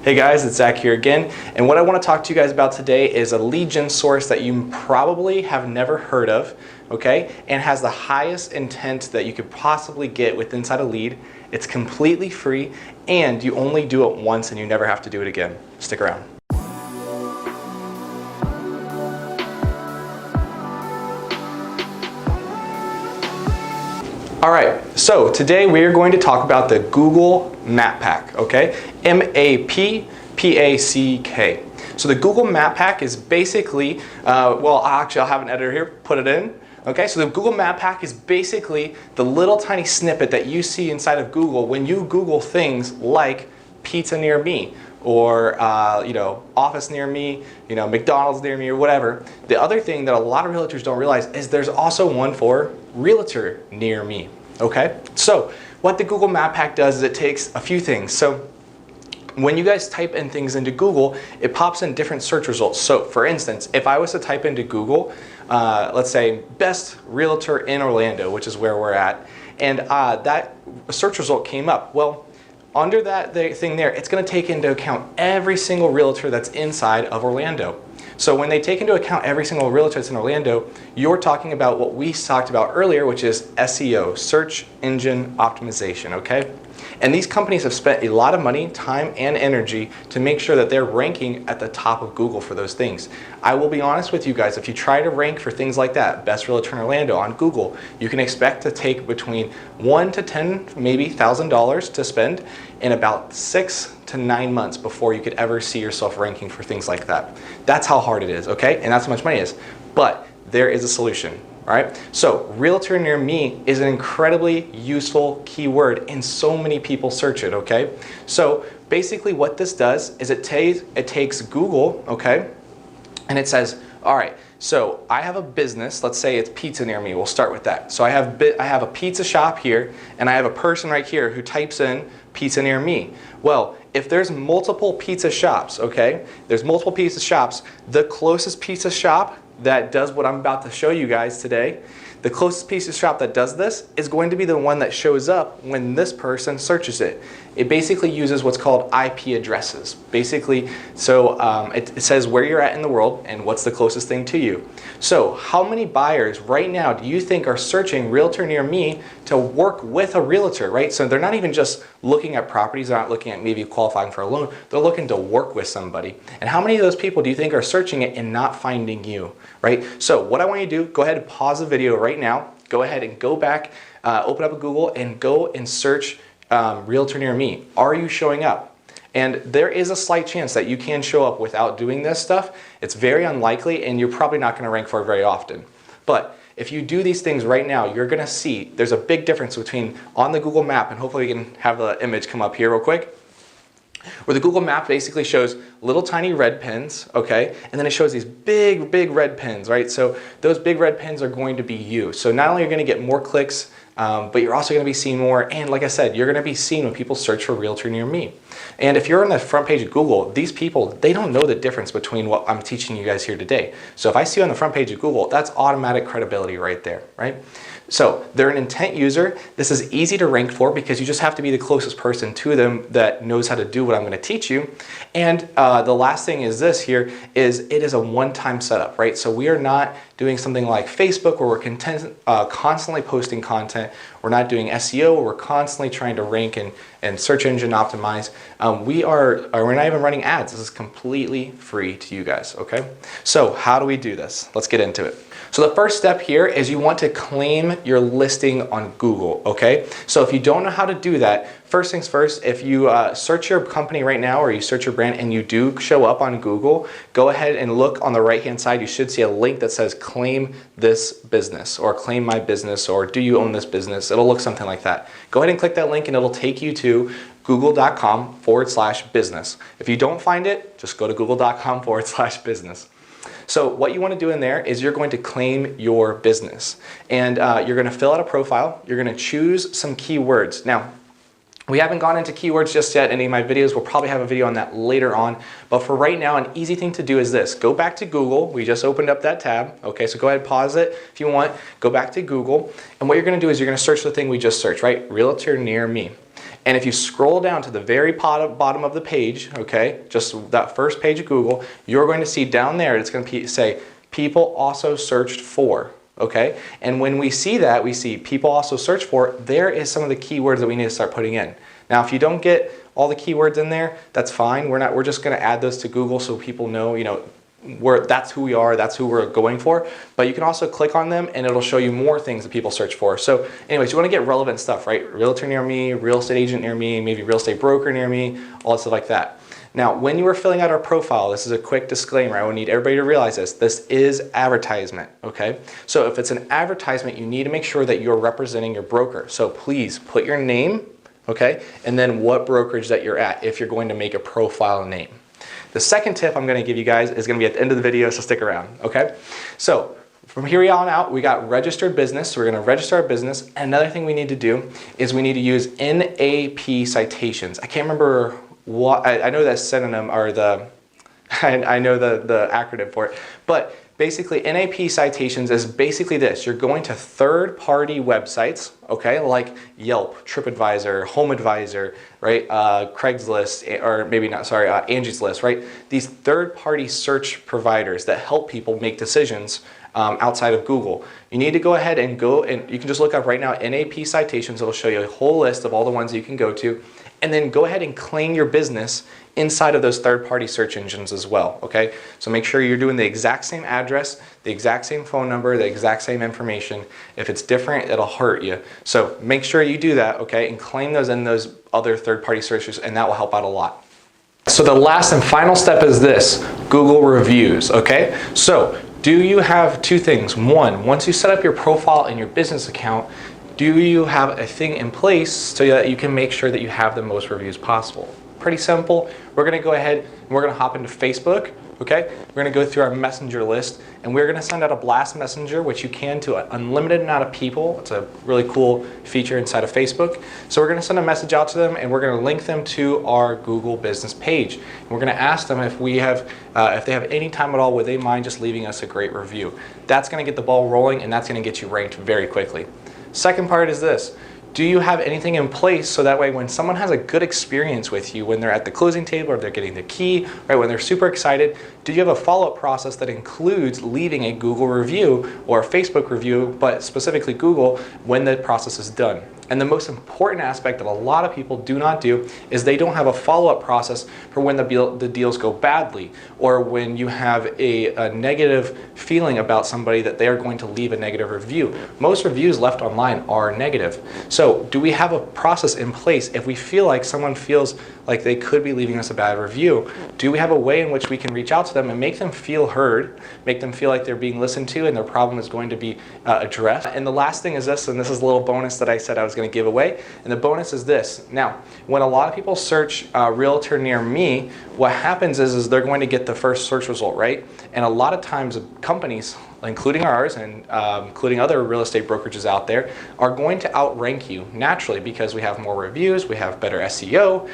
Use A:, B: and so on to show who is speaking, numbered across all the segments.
A: Hey guys, it's Zach here again, and what I want to talk to you guys about today is a lead gen source that you probably have never heard of, okay, and has the highest intent that you could possibly get with inside a lead. It's completely free, and you only do it once and you never have to do it again. Stick around. Alright, so today we are going to talk about the Google Map Pack, okay? M-A-P P-A-C-K. So the Google Map Pack is basically, well, actually I'll have an editor here, put it in. Okay, so the Google Map Pack is basically the little tiny snippet that you see inside of Google when you Google things like pizza near me, or office near me, McDonald's near me, or whatever. The other thing that a lot of realtors don't realize is there's also one for realtor near me. Okay, so what the Google Map Pack does is it takes a few things. So when you guys type in things into Google, it pops in different search results. So for instance, if I was to type into Google, let's say best realtor in Orlando, which is where we're at, and that search result came up. Well, under that thing there, it's going to take into account every single realtor that's inside of Orlando. So when they take into account every single realtor that's in Orlando, you're talking about what we talked about earlier, which is SEO, search engine optimization, okay? And these companies have spent a lot of money, time, and energy to make sure that they're ranking at the top of Google for those things. I will be honest with you guys, if you try to rank for things like that, best realtor in Orlando on Google, you can expect to take between $1 to $10, maybe $1,000 to spend in about 6 to 9 months before you could ever see yourself ranking for things like that. That's how hard it is, okay? And that's how much money it is. But there is a solution. All right, so realtor near me is an incredibly useful keyword and so many people search it, okay? So basically what this does is it takes Google, okay, and it says, all right, so I have a business, let's say it's pizza near me, we'll start with that. So I have a pizza shop here and I have a person right here who types in pizza near me. Well, if there's multiple pizza shops, okay, there's multiple pizza shops, the closest pizza shop that does what I'm about to show you guys today, the closest pizza shop that does this is going to be the one that shows up when this person searches it. It basically uses what's called IP addresses. Basically, so it says where you're at in the world and what's the closest thing to you. So how many buyers right now do you think are searching realtor near me to work with a realtor, right? So they're not even just looking at properties, they're not looking at maybe qualifying for a loan, they're looking to work with somebody. And how many of those people do you think are searching it and not finding you, right? So what I want you to do, go ahead and pause the video right now, go ahead and go back, open up a Google and go and search realtor near me. Are you showing up? And there is a slight chance that you can show up without doing this stuff. It's very unlikely and you're probably not going to rank for it very often. But if you do these things right now, you're going to see there's a big difference between on the Google map, and hopefully we can have the image come up here real quick, where the Google map basically shows little tiny red pins, okay, and then it shows these big red pins, right? So those big red pins are going to be you. So not only are you going to get more clicks, but you're also going to be seen more, and like I said, you're going to be seen when people search for realtor near me. And if you're on the front page of Google, these people, they don't know the difference between what I'm teaching you guys here today. So if I see you on the front page of Google, that's automatic credibility right there, right? So they're an intent user. This is easy to rank for because you just have to be the closest person to them that knows how to do what I'm going to teach you. And the last thing is this here is it is a one-time setup, right? So we are not doing something like Facebook where we're constantly posting content. We're not doing SEO where we're constantly trying to rank and search engine optimize. We're not even running ads. This is completely free to you guys, okay? So how do we do this? Let's get into it. So the first step here is you want to claim your listing on Google, okay? So if you don't know how to do that, first things first, if you search your company right now or you search your brand and you do show up on Google, go ahead and look on the right-hand side. You should see a link that says claim this business or claim my business or do you own this business? It'll look something like that. Go ahead and click that link and it'll take you to google.com/business. If you don't find it, just go to google.com/business. So what you want to do in there is you're going to claim your business and you're going to fill out a profile. You're going to choose some keywords. Now, we haven't gone into keywords just yet. Any of my videos, we'll probably have a video on that later on. But for right now, an easy thing to do is this. Go back to Google. We just opened up that tab. Okay, so go ahead and pause it if you want. Go back to Google. And what you're going to do is you're going to search the thing we just searched, right? Realtor near me. And if you scroll down to the very bottom of the page, okay, just that first page of Google, you're going to see down there, it's going to say, people also searched for, okay? And when we see that, we see people also search for, there is some of the keywords that we need to start putting in. Now, if you don't get all the keywords in there, that's fine. We're just going to add those to Google so people know, that's who we are, that's who we're going for. But you can also click on them and it'll show you more things that people search for. So anyways, you want to get relevant stuff, right? Realtor near me, real estate agent near me, maybe real estate broker near me, all that stuff like that. Now, when you are filling out our profile, this is a quick disclaimer. I would need everybody to realize this. This is advertisement, okay? So if it's an advertisement, you need to make sure that you're representing your broker. So please put your name, okay? And then what brokerage that you're at if you're going to make a profile name. The second tip I'm going to give you guys is going to be at the end of the video, so stick around, okay? So from here on out, we got registered business, so we're going to register our business. And another thing we need to do is we need to use N.A.P citations. I can't remember what, I know that synonym or I know the acronym for it, but basically N.A.P citations is basically this. You're going to third-party websites, okay, like Yelp, TripAdvisor, HomeAdvisor, right, Craigslist, or maybe not, sorry, Angie's List, right? These third-party search providers that help people make decisions outside of Google. You need to go ahead and you can just look up right now N.A.P citations. It'll show you a whole list of all the ones that you can go to, and then go ahead and claim your business inside of those third-party search engines as well, okay? So make sure you're doing the exact same address, the exact same phone number, the exact same information. If it's different, it'll hurt you. So make sure you do that, okay? And claim those in those other third-party searches, and that will help out a lot. So the last and final step is this, Google reviews, okay? So do you have two things? One, once you set up your profile and your business account, do you have a thing in place so that you can make sure that you have the most reviews possible? Pretty simple. We're going to go ahead and we're going to hop into Facebook, okay? We're going to go through our messenger list and we're going to send out a blast messenger, which you can to an unlimited amount of people. It's a really cool feature inside of Facebook. So we're going to send a message out to them and we're going to link them to our Google business page. And we're going to ask them if they have any time at all, would they mind just leaving us a great review? That's going to get the ball rolling and that's going to get you ranked very quickly. Second part is this. Do you have anything in place so that way when someone has a good experience with you, when they're at the closing table or they're getting the key, right, when they're super excited, do you have a follow-up process that includes leaving a Google review or a Facebook review, but specifically Google, when the process is done? And the most important aspect that a lot of people do not do is they don't have a follow-up process for when the deals go badly or when you have a negative feeling about somebody that they are going to leave a negative review. Most reviews left online are negative. So do we have a process in place if we feel like someone feels like they could be leaving us a bad review? Do we have a way in which we can reach out to them and make them feel heard, make them feel like they're being listened to and their problem is going to be addressed? And the last thing is this, and this is a little bonus that I said I was going to give away, and the bonus is this. Now, when a lot of people search realtor near me, what happens is they're going to get the first search result, right? And a lot of times companies, including ours and including other real estate brokerages out there, are going to outrank you naturally because we have more reviews, we have better SEO,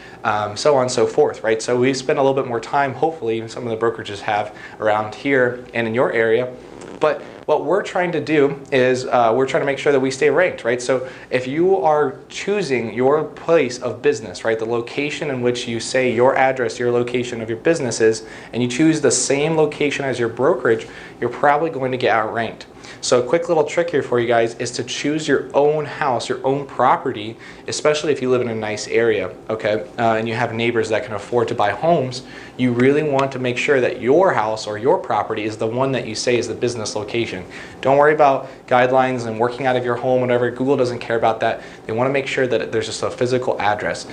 A: so on and so forth, right? So we spend a little bit more time, hopefully, some of the brokerages have around here and in your area. But what we're trying to do is we're trying to make sure that we stay ranked, right? So if you are choosing your place of business, right, the location in which you say your address, your location of your business is, and you choose the same location as your brokerage, you're probably going to get outranked. So a quick little trick here for you guys is to choose your own house, your own property, especially if you live in a nice area, okay, and you have neighbors that can afford to buy homes. You really want to make sure that your house or your property is the one that you say is the business location. Don't worry about guidelines and working out of your home, whatever. Google doesn't care about that. They want to make sure that there's just a physical address.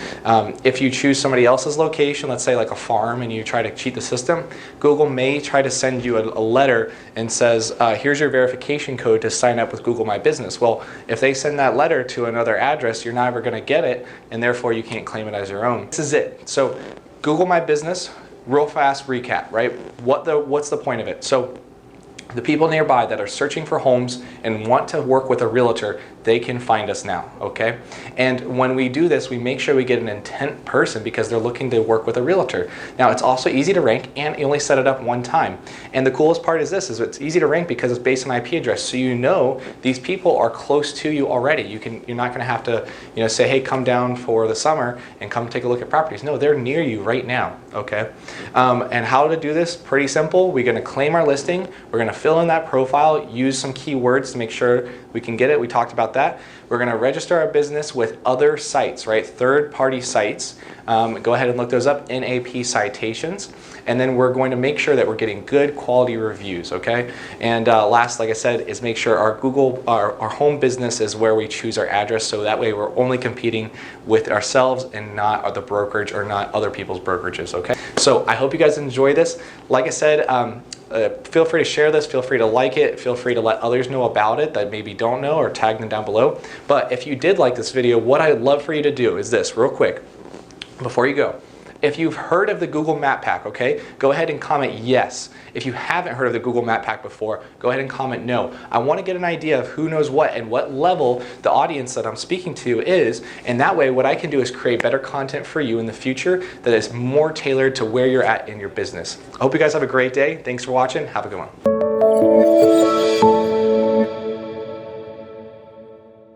A: If you choose somebody else's location, let's say like a farm, and you try to cheat the system, Google may try to send you a letter and says, here's your verification code to sign up with Google My Business. Well, if they send that letter to another address, you're never going to get it, and therefore you can't claim it as your own. This is it. So Google My Business, real fast recap, right? What's the point of it? So the people nearby that are searching for homes and want to work with a realtor, they can find us now, okay? And when we do this, we make sure we get an intent person because they're looking to work with a realtor. Now, it's also easy to rank, and you only set it up one time. And the coolest part is this, is it's easy to rank because it's based on IP address. So you know these people are close to you already. You're not gonna have to say, hey, come down for the summer and come take a look at properties. No, they're near you right now, okay? And how to do this, pretty simple. We're gonna claim our listing. We're gonna fill in that profile, use some keywords to make sure we can get it. We talked about that. We're gonna register our business with other sites, right? Third-party sites. Go ahead and look those up, N.A.P citations. And then we're going to make sure that we're getting good quality reviews, okay? And last, like I said, is make sure our our home business is where we choose our address, so that way we're only competing with ourselves and not the brokerage or not other people's brokerages, okay? So I hope you guys enjoy this. Like I said, feel free to share this, feel free to like it, feel free to let others know about it that maybe don't know, or tag them down below. But if you did like this video, what I'd love for you to do is this, real quick, before you go. If you've heard of the Google Map Pack, okay, go ahead and comment yes. If you haven't heard of the Google Map Pack before, go ahead and comment no. I want to get an idea of who knows what and what level the audience that I'm speaking to is, and that way what I can do is create better content for you in the future that is more tailored to where you're at in your business. I hope you guys have a great day. Thanks for watching. Have a good one.